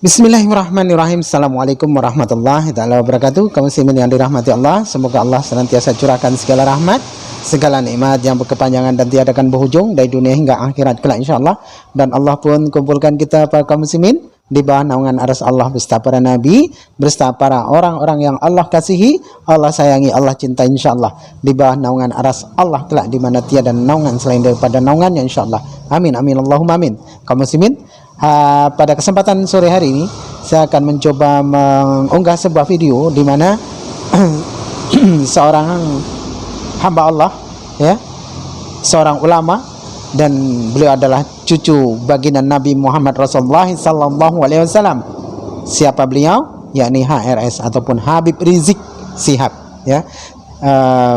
Bismillahirrahmanirrahim. Assalamualaikum warahmatullahi taala wabarakatuh. Kaum muslimin yang dirahmati Allah, semoga Allah senantiasa curahkan segala rahmat, segala nikmat yang berkepanjangan dan tiadakan berhujung dari dunia hingga akhirat kelak insyaallah. Dan Allah pun kumpulkan kita para kaum muslimin di bawah naungan aras Allah beserta para nabi, beserta para orang-orang yang Allah kasihi, Allah sayangi, Allah cintai insyaallah, di bawah naungan aras Allah kelak di mana tiada naungan selain daripada naungannya insyaallah. Amin amin Allahumma amin. Kaum muslimin, pada kesempatan sore hari ini saya akan mencoba mengunggah sebuah video di mana seorang hamba Allah, ya, seorang ulama, dan beliau adalah cucu baginda Nabi Muhammad Rasulullah sallallahu alaihi wasallam. Siapa beliau? Yakni HRS ataupun Habib Rizik Shihab, ya.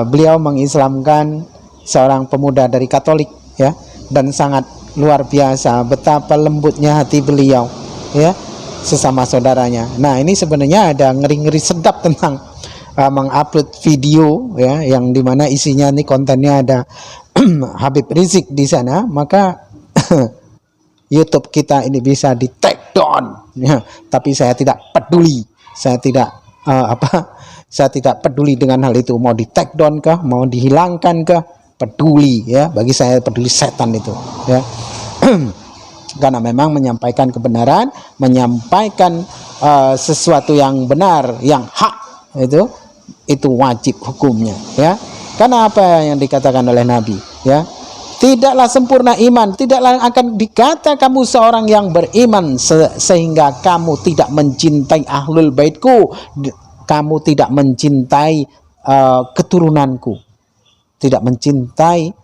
Beliau mengislamkan seorang pemuda dari Katolik, ya, dan sangat luar biasa betapa lembutnya hati beliau, ya, sesama saudaranya. Nah, ini sebenarnya ada ngeri-ngeri sedap tentang mengupload video, ya, yang dimana isinya ini kontennya ada Habib Rizik di sana, maka YouTube kita ini bisa di take down, ya. Tapi saya tidak peduli, saya tidak saya tidak peduli dengan hal itu, mau di take down kah, mau dihilangkan kah, peduli, ya. Bagi saya peduli setan itu, ya. Karena memang menyampaikan kebenaran, menyampaikan sesuatu yang benar, yang hak, itu wajib hukumnya, ya. Karena apa yang dikatakan oleh Nabi, ya, tidaklah sempurna iman, tidaklah akan dikata kamu seorang yang beriman sehingga kamu tidak mencintai ahlul baitku, kamu tidak mencintai keturunanku, tidak mencintai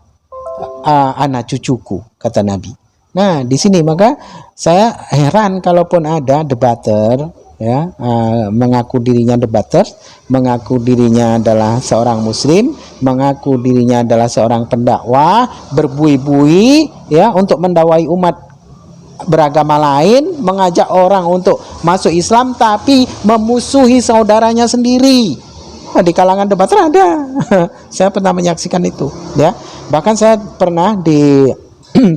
anak cucuku, kata Nabi. Nah, di sini maka saya heran kalaupun ada debater, ya, mengaku dirinya debater, mengaku dirinya adalah seorang muslim, mengaku dirinya adalah seorang pendakwah, berbui-bui, ya, untuk mendakwai umat beragama lain, mengajak orang untuk masuk Islam, tapi memusuhi saudaranya sendiri. Nah, di kalangan debater ada. Saya pernah menyaksikan itu, ya. Bahkan saya pernah di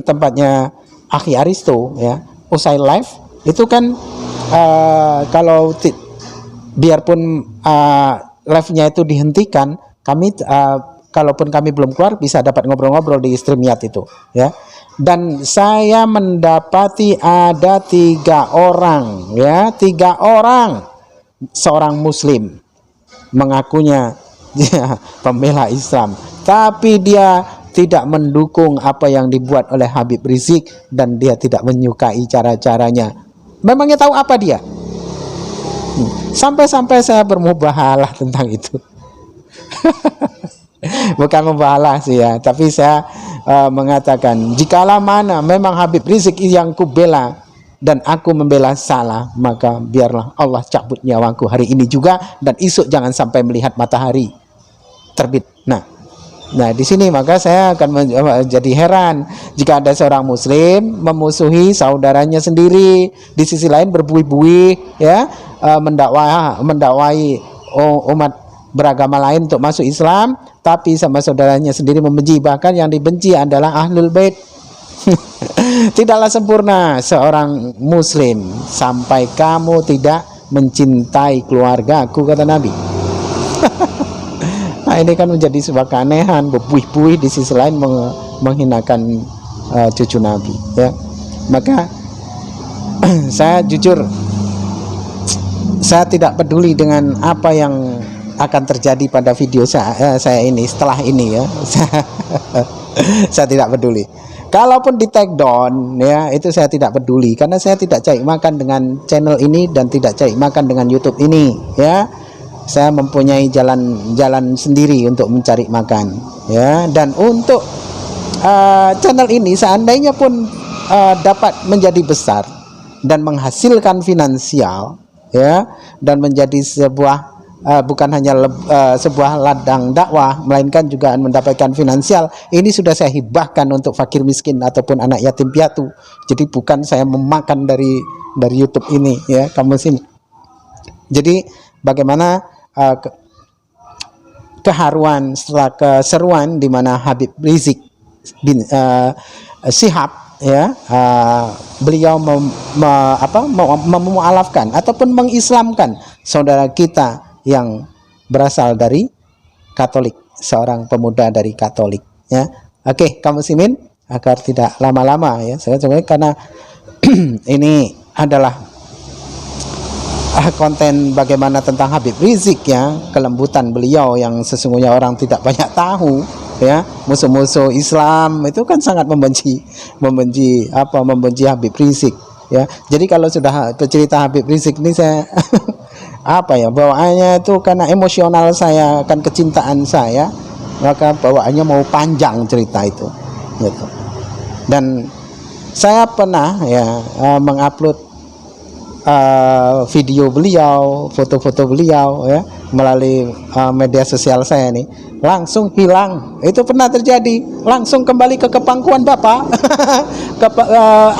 tempatnya Akhi Aristo, ya, usai live itu kan kalau biarpun live-nya itu dihentikan, kami kalaupun kami belum keluar bisa dapat ngobrol-ngobrol di StreamYard itu, ya. Dan saya mendapati ada 3 orang, ya, 3 orang, seorang muslim mengakunya ya, pembela Islam, tapi dia tidak mendukung apa yang dibuat oleh Habib Rizik dan dia tidak menyukai cara-caranya. Memangnya tahu apa dia? Sampai-sampai saya bermubahalah tentang itu. Bukan mubahalah sih, ya, tapi saya mengatakan jikalau mana memang Habib Rizik yang kubela dan aku membela salah, maka biarlah Allah cabut nyawaku hari ini juga dan esok jangan sampai melihat matahari terbit. Nah, di sini maka saya akan jadi heran jika ada seorang muslim memusuhi saudaranya sendiri, di sisi lain berbui-bui, ya, mendakwai umat beragama lain untuk masuk Islam, tapi sama saudaranya sendiri membenci, bahkan yang dibenci adalah ahlul bait. Tidaklah sempurna seorang muslim sampai kamu tidak mencintai keluargaku, kata Nabi. Nah, ini kan menjadi sebuah keanehan, berbuih-buih di sisi lain menghinakan cucu Nabi, ya. Maka saya jujur, saya tidak peduli dengan apa yang akan terjadi pada video saya ini setelah ini, ya. Saya tidak peduli. Kalaupun di take down, ya, itu saya tidak peduli karena saya tidak cari makan dengan channel ini dan tidak cari makan dengan YouTube ini, ya. Saya mempunyai jalan sendiri untuk mencari makan, ya. Dan untuk channel ini seandainya pun dapat menjadi besar dan menghasilkan finansial, ya, dan menjadi sebuah bukan hanya sebuah ladang dakwah, melainkan juga mendapatkan finansial, ini sudah saya hibahkan untuk fakir miskin ataupun anak yatim piatu. Jadi bukan saya memakan dari YouTube ini, ya, kamu sini. Jadi bagaimana keharuan setelah keseruan di mana Habib Rizik bin Shihab ya beliau memualafkan ataupun mengislamkan saudara kita yang berasal dari Katolik, seorang pemuda dari Katolik, ya. Oke, kaum muslimin, agar tidak lama-lama ya, saya coba karena ini adalah konten bagaimana tentang Habib Rizik, ya, kelembutan beliau yang sesungguhnya orang tidak banyak tahu, ya. Musuh-musuh Islam itu kan sangat membenci Habib Rizik, ya. Jadi kalau sudah cerita Habib Rizik ini saya bawaannya itu karena emosional saya, kan kecintaan saya, maka bawaannya mau panjang cerita itu, gitu. Dan saya pernah mengupload video beliau, foto-foto beliau, ya, melalui media sosial saya nih, langsung hilang. Itu pernah terjadi, langsung kembali ke pangkuan Bapak.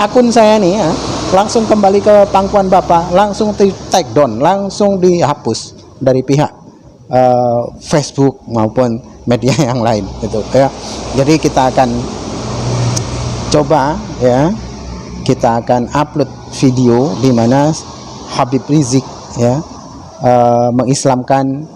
Akun saya nih, ya, langsung kembali ke pangkuan Bapak, langsung di take down, langsung dihapus dari pihak Facebook maupun media yang lain, gitu, ya. Jadi kita akan coba, ya, kita akan upload video di mana Habib Rizik, ya, mengislamkan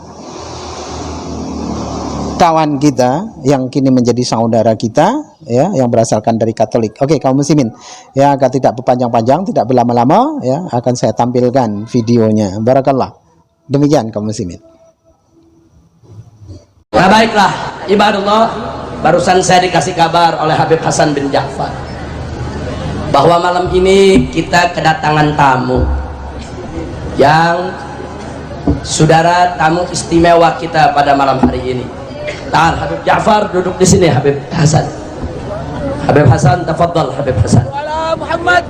kawan kita yang kini menjadi saudara kita, ya, yang berasalkan dari Katolik. Oke, kaum muslimin, ya, agar tidak berpanjang-panjang, tidak berlama-lama, ya, akan saya tampilkan videonya. Barakallah. Demikian kaum muslimin. Nah, baiklah ibadallah, barusan saya dikasih kabar oleh Habib Hasan bin Ja'far bahwa malam ini kita kedatangan tamu yang saudara tamu istimewa kita pada malam hari ini. Tahan Habib Ja'far, duduk di sini Habib Hasan. Habib Hasan, tafadhal Habib Hasan. Muhammad.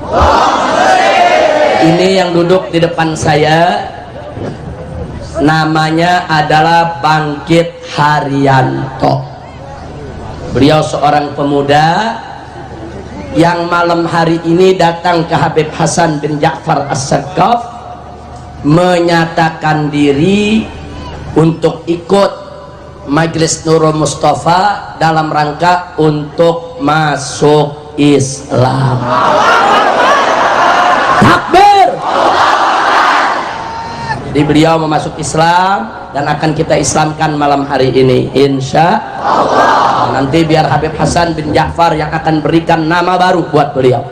Ini yang duduk di depan saya namanya adalah Bangkit Haryanto. Beliau seorang pemuda yang malam hari ini datang ke Habib Hasan bin Ja'far As-Saqqaf menyatakan diri untuk ikut Majelis Nurul Mustafa dalam rangka untuk masuk Islam. Takbir. Jadi beliau memasuk Islam dan akan kita Islamkan malam hari ini, insya Allah. Nanti biar Habib Hasan bin Ja'far yang akan berikan nama baru buat beliau.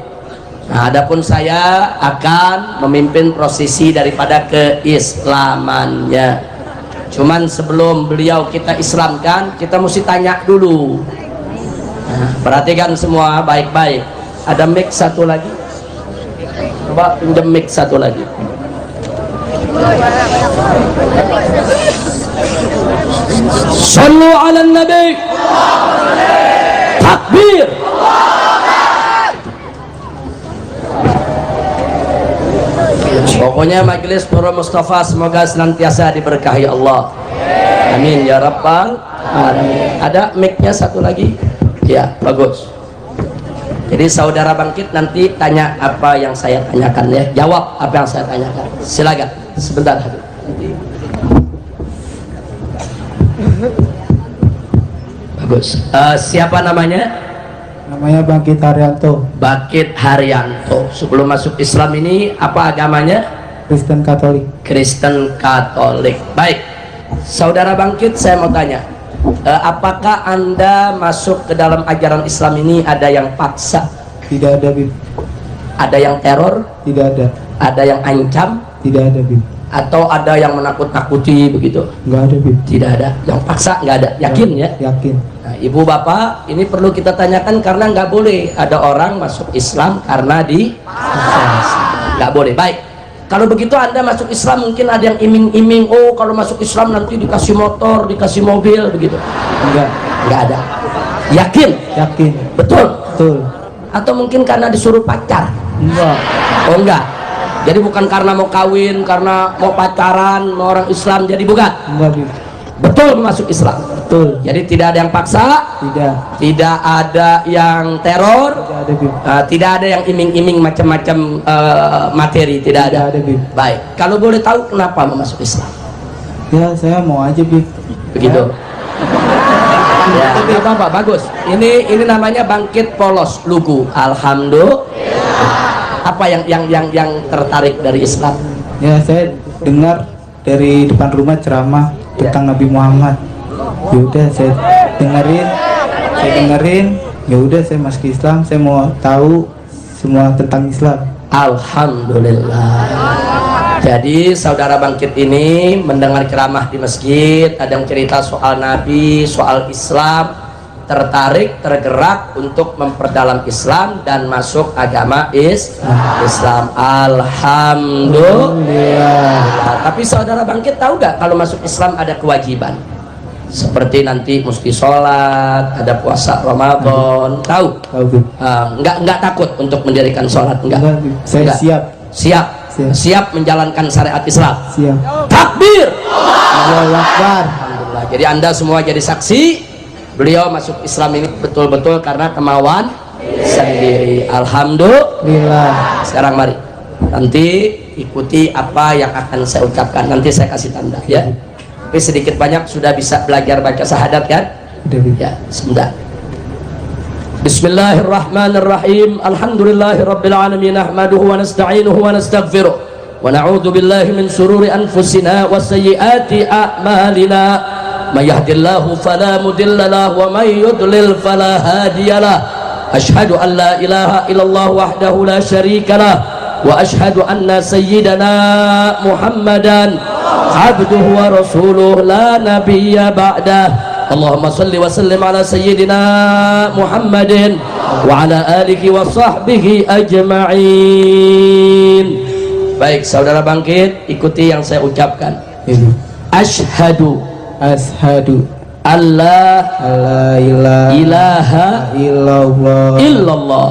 Nah, adapun saya akan memimpin prosesi daripada keislamannya. Cuman sebelum beliau kita Islamkan, kita mesti tanya dulu. Nah, perhatikan semua baik-baik. Ada mic satu lagi. Coba pinjam mic satu lagi. Sallu ala nabi. Takbir. Pokoknya Majelis Nurul Mustafa semoga senantiasa diberkahi Allah. Amin ya rabbal alamin. Ada mic-nya satu lagi? Ya, bagus. Jadi saudara Bangkit nanti tanya apa yang saya tanyakan, ya. Jawab apa yang saya tanyakan. Silakan. Sebentar Habib. Bagus. Siapa namanya? Namanya Bangkit Haryanto. Bangkit Haryanto. Sebelum masuk Islam ini apa agamanya? Kristen Katolik. Kristen Katolik. Baik, saudara Bangkit, saya mau tanya, apakah Anda masuk ke dalam ajaran Islam ini ada yang paksa? Tidak ada, Bib. Ada yang teror? Tidak ada. Ada yang ancam? Tidak ada, Bib. Atau ada yang menakut-nakuti begitu? Enggak ada, Bib. Tidak ada. Yang paksa nggak ada. Yakin ya? Yakin. Nah, ibu bapak, ini perlu kita tanyakan karena nggak boleh ada orang masuk Islam karena nggak boleh. Baik, kalau begitu Anda masuk Islam mungkin ada yang iming-iming, oh kalau masuk Islam nanti dikasih motor, dikasih mobil begitu. Nggak ada. Yakin? Yakin. Betul? Betul. Atau mungkin karena disuruh pacar? Enggak. Oh enggak. Jadi bukan karena mau kawin, karena mau pacaran, mau orang Islam, jadi bukan? Enggak, Bib. Betul masuk Islam. Betul. Jadi tidak ada yang paksa, tidak ada yang teror, tidak ada yang iming-iming macam-macam materi, tidak ada. Bib. Baik, kalau boleh tahu kenapa mau masuk Islam? Ya, saya mau aja, Bib. Begitu. Ya, nggak apa-apa, bagus. Ini namanya bangkit polos lugu. Alhamdulillah. Apa yang tertarik dari Islam? Ya, saya dengar dari depan rumah ceramah tentang Nabi Muhammad. Ya udah saya dengerin. Ya udah saya masuk Islam. Saya mau tahu semua tentang Islam. Alhamdulillah. Jadi saudara bangkit ini mendengar ceramah di masjid, ada yang cerita soal Nabi, soal Islam, tertarik, tergerak untuk memperdalam Islam dan masuk agama Islam. Alhamdulillah. Tapi saudara bangkit tahu nggak kalau masuk Islam ada kewajiban? Seperti nanti mesti sholat, ada puasa Ramadan, tahu? Nggak takut untuk mendirikan sholat? Nggak. Saya Siap menjalankan syariat Islam. Siap. Takbir. Allahu Akbar. Alhamdulillah. Jadi Anda semua jadi saksi beliau masuk Islam ini betul-betul karena kemauan sendiri. Alhamdulillah. Sekarang mari nanti ikuti apa yang akan saya ucapkan, nanti saya kasih tanda ya. Tapi sedikit banyak sudah bisa belajar baca syahadat kan? Ya, sebentar. Bismillahirrahmanirrahim. Alhamdulillahirabbil alamin, nahmaduhu wa nasta'inuhu wa nastaghfiruh wa na'udzu billahi min shururi anfusina wa sayyiati a'malina. May yahdihillahu fala mudilla lahu wa may yudlil fala hadiyalah. Asyhadu an la ilaha illallah wahdahu la syarika lah wa asyhadu anna sayyidana Muhammadan abduhu wa rasuluh la nabiyya ba'dah. Allahumma salli wa sallim ala sayyidina Muhammadin wa ala alihi wa sahbihi ajma'in. Baik saudara bangkit, ikuti yang saya ucapkan. Asyhadu alla ilaha illallah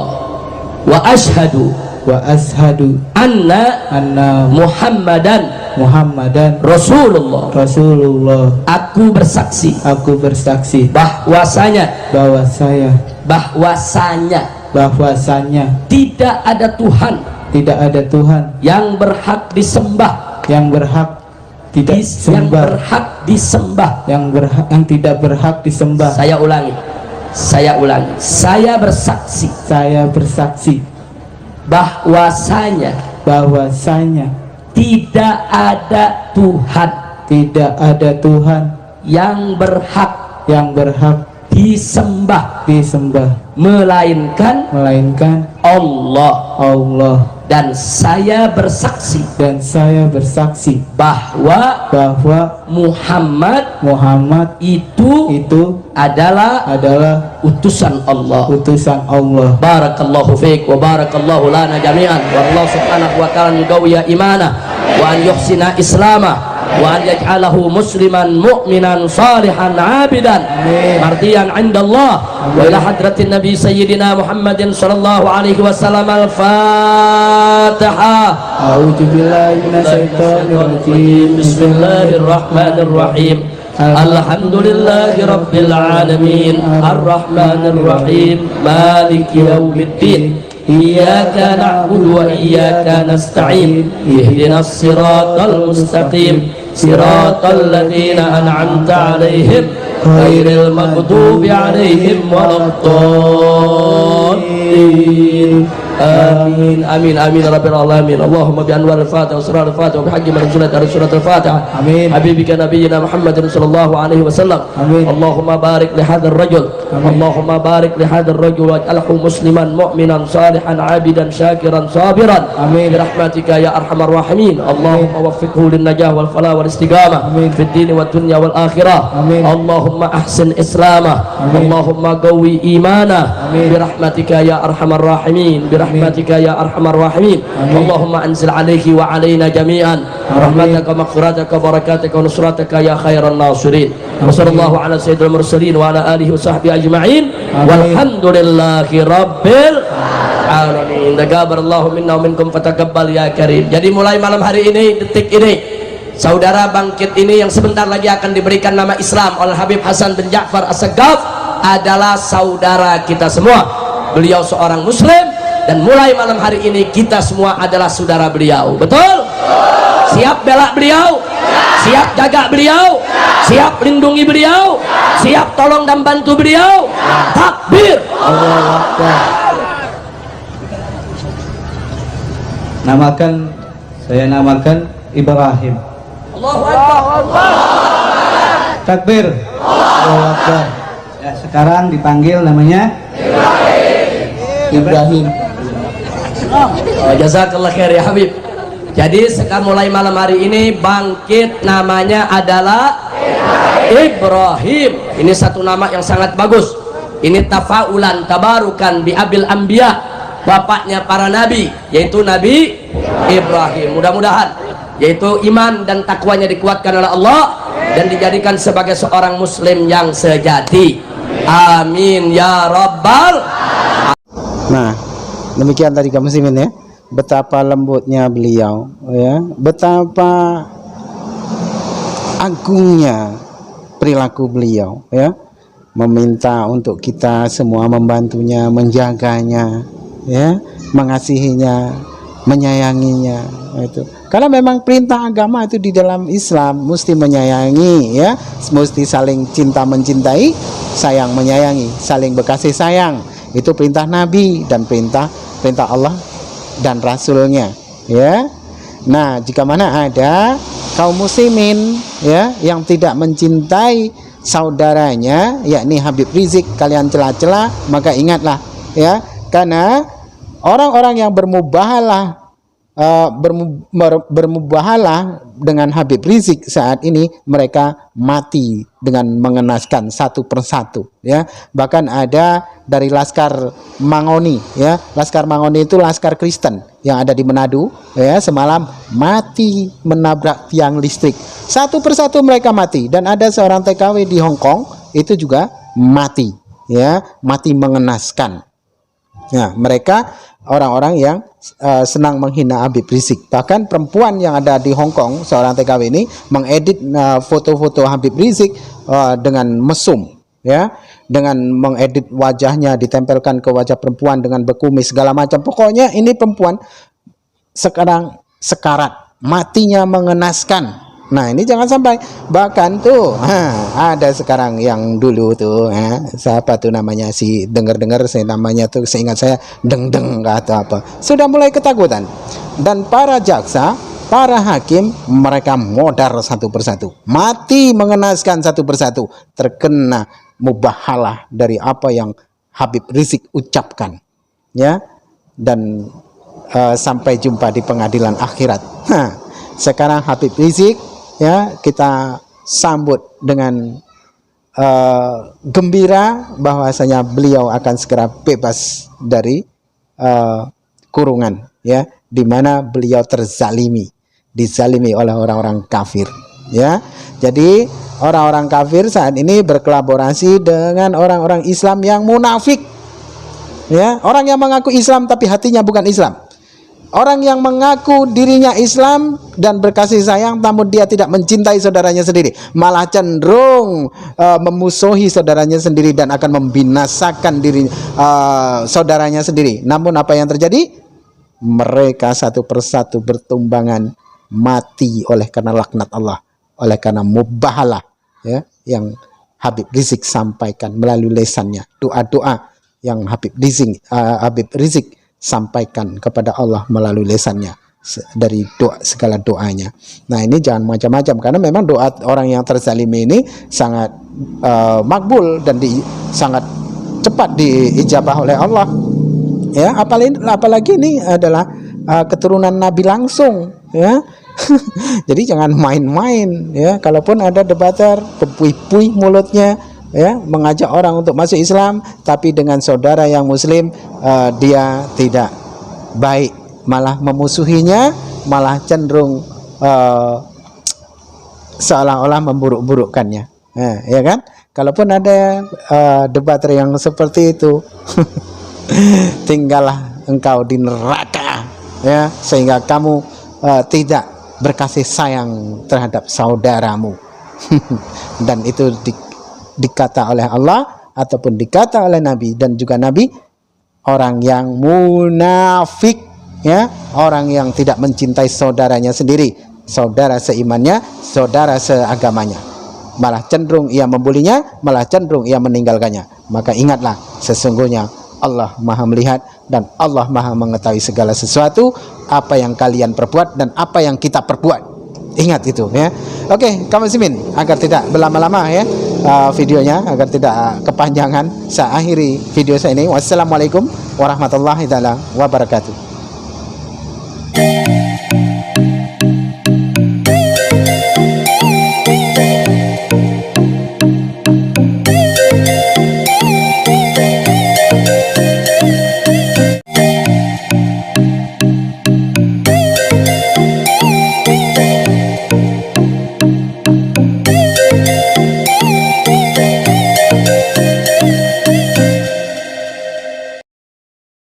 wa asyhadu anna Muhammadan Rasulullah. Aku bersaksi bahwasanya tidak ada Tuhan yang berhak disembah, yang tidak berhak disembah. Saya ulangi. Saya bersaksi bahwasanya tidak ada Tuhan yang berhak disembah melainkan Allah. Dan saya bersaksi bahwa Muhammad itu adalah utusan Allah. Barakallahu fiik wa barakallahu lana jami'an, wa Allah subhanahu wa ta'ala yuqawwiya imanah wa an yuhsina islamah wa an yaj'alahu musliman mu'minan salihan abidan mardiyan 'inda Allah wa ila hadratin nabi sayyidina Muhammadin sallallahu alaihi wasallam. Al-Fatihah. A'udzu billahi minasyaitonir rajim. Bismillahirrahmanirrahim. Alhamdulillahi rabbil alamin, arrahmanir rahim, maliki yaumiddin. Iyyaka na'budu wa iyyaka nasta'in. Ihdinas siratal mustaqim, siratal ladzina an'amta 'alaihim ghairil maghdubi 'alaihim waladdallin. Amin amin amin rabbil alamin. Allahumma bi anwar al-Fatihah wa surat al-Fatihah wa bihaqqi man sunnat dari surat al-Fatihah. Amin. Habibika nabiyyina Muhammadin sallallahu alaihi wasallam. Amin. Allahumma barik li hadzal rajul. Allahumma barik li hadzal rajul waj'alhu musliman mu'minan salihan 'abidan syakiran sabiran. Amin. Bi rahmatika ya arhamar rahimin. Allahumma waffiqhu lin najah wal falah wal istiqamah fid din wad dunya wal akhirah. Amin. Allahumma ahsin islamah. Allahumma qawwi imanah. Bi rahmatika ya arhamar rahimin. Rahmatika ya arhamar rahimin. Allahumma anzil alaihi wa alaina jami'an rahmataka maghfirataka barakataka wa nusrataka ya khairan nasirin. Wa sallallahu ala sayyidil mursalin wa ala alihi wa sahbihi ajma'in walhamdulillahi rabbil alamin. Taqabbalallahu minna wa minkum fataqabbal ya karim. Jadi mulai malam hari ini, detik ini, saudara bangkit ini yang sebentar lagi akan diberikan nama Islam oleh Habib Hasan bin Ja'far As-Saqqaf adalah saudara kita semua. Beliau seorang muslim dan mulai malam hari ini kita semua adalah saudara beliau. Betul? Siap bela beliau? Siap jaga beliau? siap lindungi beliau, siap tolong dan bantu beliau. Takbir. Allahu Akbar. Saya namakan Ibrahim. Allahu Akbar. Takbir. Allahu Akbar. Ya, sekarang dipanggil namanya Ibrahim. Jazakallah khair ya Habib. Jadi sekarang mulai malam hari ini bangkit namanya adalah Ibrahim. Ini satu nama yang sangat bagus. Ini tafaulan tabarukan bi abil anbiya, bapaknya para nabi, yaitu Nabi Ibrahim. Mudah-mudahan yaitu iman dan takwanya dikuatkan oleh Allah dan dijadikan sebagai seorang muslim yang sejati. Amin ya rabbal. Nah, demikian tadi kaum muslimin ya, betapa lembutnya beliau ya, betapa agungnya perilaku beliau ya, meminta untuk kita semua membantunya, menjaganya ya, mengasihinya, menyayanginya itu. Karena memang perintah agama itu di dalam Islam mesti menyayangi ya, mesti saling cinta mencintai, sayang menyayangi, saling berkasih sayang. Itu perintah Nabi dan perintah Allah dan Rasulnya ya. Nah, jika mana ada kaum muslimin ya yang tidak mencintai saudaranya, yakni Habib Rizik, kalian celah-celah, maka ingatlah ya, karena orang-orang yang bermubahalah bermubahalah dengan Habib Rizik saat ini, mereka mati dengan mengenaskan satu persatu ya. Bahkan ada dari Laskar Mangoni ya, Laskar Mangoni itu laskar Kristen yang ada di Manado ya, semalam mati menabrak tiang listrik, satu persatu mereka mati. Dan ada seorang TKW di Hong Kong itu juga mati ya, mati mengenaskan ya. Mereka orang-orang yang senang menghina Habib Rizik. Bahkan perempuan yang ada di Hong Kong, seorang TKW ini mengedit foto-foto Habib Rizik dengan mesum ya, dengan mengedit wajahnya ditempelkan ke wajah perempuan dengan berkumis segala macam. Pokoknya ini perempuan sekarang sekarat, matinya mengenaskan. Nah, ini jangan sampai. Bahkan tuh ada sekarang yang dulu tuh siapa tuh namanya, si dengar-dengar saya namanya tuh, seingat saya Deng-Deng atau apa, sudah mulai ketakutan. Dan para jaksa, para hakim, mereka modar satu persatu, mati mengenaskan satu persatu, terkena mubahalah dari apa yang Habib Rizik ucapkan ya. Dan sampai jumpa di pengadilan akhirat. Sekarang Habib Rizik ya, kita sambut dengan gembira bahwasanya beliau akan segera bebas dari kurungan ya, di mana beliau dizalimi oleh orang-orang kafir ya. Jadi orang-orang kafir saat ini berkolaborasi dengan orang-orang Islam yang munafik ya, orang yang mengaku Islam tapi hatinya bukan Islam. Orang yang mengaku dirinya Islam dan berkasih sayang, namun dia tidak mencintai saudaranya sendiri, malah cenderung memusuhi saudaranya sendiri dan akan membinasakan diri saudaranya sendiri. Namun apa yang terjadi? Mereka satu persatu bertumbangan mati oleh karena laknat Allah, oleh karena mubahalah ya, yang Habib Rizik sampaikan melalui lesannya, doa-doa yang Habib Rizik sampaikan kepada Allah melalui lesannya dari doa, segala doanya. Nah, ini jangan macam-macam, karena memang doa orang yang terzalimi ini sangat makbul dan sangat cepat diijabah oleh Allah ya. Apalagi ini adalah keturunan Nabi langsung ya. Jadi jangan main-main ya. Kalaupun ada debater berpui-pui mulutnya ya, mengajak orang untuk masuk Islam, tapi dengan saudara yang muslim dia tidak baik, malah memusuhinya, malah cenderung seolah-olah memburuk-burukkannya ya kan. Kalaupun ada debater yang seperti itu tinggallah engkau di neraka ya, sehingga kamu tidak berkasih sayang terhadap saudaramu. Dan itu dikata oleh Allah ataupun dikata oleh Nabi, dan juga Nabi, orang yang munafik ya, orang yang tidak mencintai saudaranya sendiri, saudara seimannya, saudara seagamanya malah cenderung ia membulinya, malah cenderung ia meninggalkannya. Maka ingatlah, sesungguhnya Allah Maha melihat dan Allah Maha mengetahui segala sesuatu, apa yang kalian perbuat dan apa yang kita perbuat. Ingat itu ya. Oke, kaum muslimin, agar tidak berlama-lama ya videonya, agar tidak kepanjangan, saya akhiri video saya ini. Wassalamualaikum warahmatullahi taala wabarakatuh.